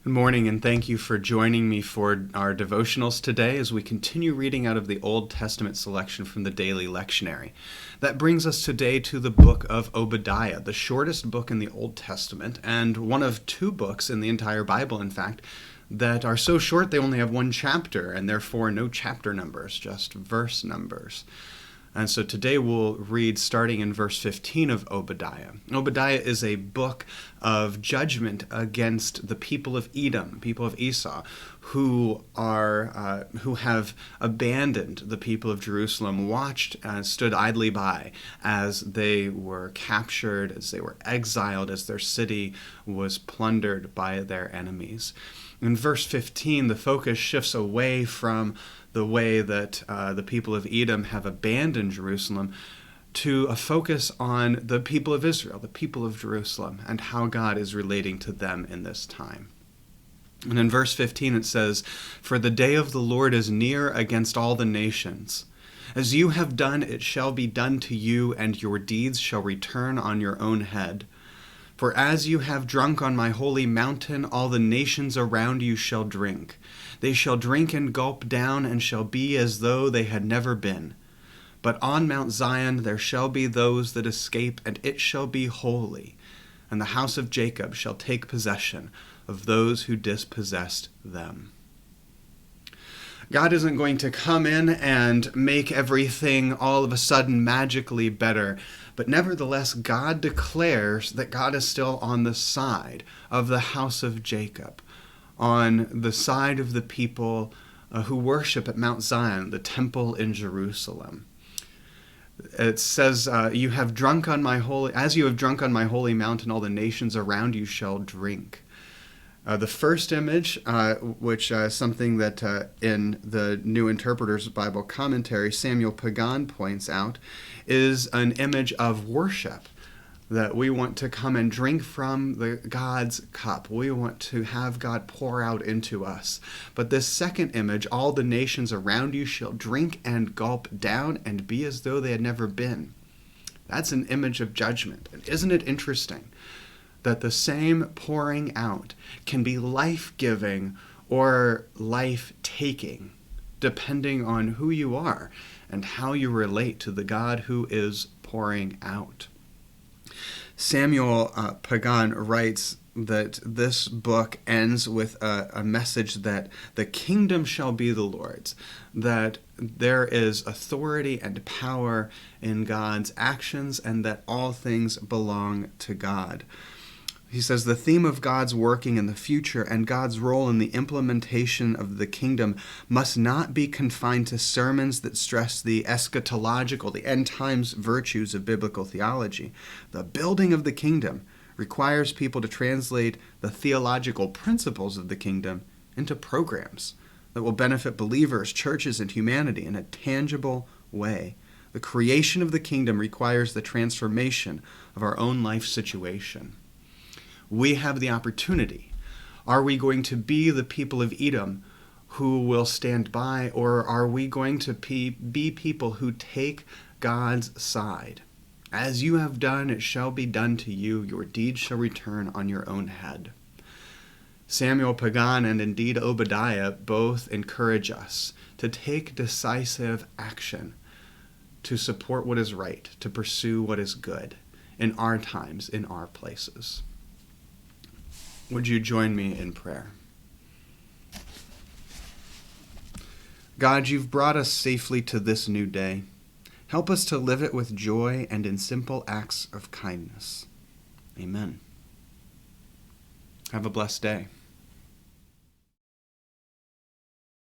Good morning, and thank you for joining me for our devotionals today as we continue reading out of the Old Testament selection from the Daily Lectionary. That brings us today to the book of Obadiah, the shortest book in the Old Testament, and one of two books in the entire Bible, in fact, that are so short they only have one chapter, and therefore no chapter numbers, just verse numbers. And so today we'll read starting in verse 15 of Obadiah. Obadiah is a book of judgment against the people of Edom, people of Esau, who have abandoned the people of Jerusalem, watched and stood idly by as they were captured, as they were exiled, as their city was plundered by their enemies. In verse 15, the focus shifts away from the way that the people of Edom have abandoned Jerusalem to a focus on the people of Israel, the people of Jerusalem, and how God is relating to them in this time. And in verse 15 it says, "For the day of the Lord is near against all the nations. As you have done, it shall be done to you, and your deeds shall return on your own head. For as you have drunk on my holy mountain, all the nations around you shall drink. They shall drink and gulp down, and shall be as though they had never been. But on Mount Zion there shall be those that escape, and it shall be holy. And the house of Jacob shall take possession of those who dispossessed them." God isn't going to come in and make everything all of a sudden magically better. But nevertheless, God declares that God is still on the side of the house of Jacob, on the side of the people who worship at Mount Zion, the temple in Jerusalem. It says, as you have drunk on my holy mountain, all the nations around you shall drink. The first image, which is something that in the New Interpreter's Bible commentary, Samuel Pagan points out, is an image of worship, that we want to come and drink from God's cup. We want to have God pour out into us. But this second image, all the nations around you shall drink and gulp down and be as though they had never been. That's an image of judgment. And isn't it interesting that the same pouring out can be life-giving or life-taking, depending on who you are and how you relate to the God who is pouring out. Samuel Pagan writes that this book ends with a message that the kingdom shall be the Lord's, that there is authority and power in God's actions, and that all things belong to God. He says the theme of God's working in the future and God's role in the implementation of the kingdom must not be confined to sermons that stress the eschatological, the end times virtues of biblical theology. The building of the kingdom requires people to translate the theological principles of the kingdom into programs that will benefit believers, churches, and humanity in a tangible way. The creation of the kingdom requires the transformation of our own life situation. We have the opportunity. Are we going to be the people of Edom who will stand by, or are we going to be people who take God's side? As you have done, it shall be done to you. Your deeds shall return on your own head. Samuel Pagan and indeed Obadiah both encourage us to take decisive action, to support what is right, to pursue what is good in our times, in our places. Would you join me in prayer? God, you've brought us safely to this new day. Help us to live it with joy and in simple acts of kindness. Amen. Have a blessed day.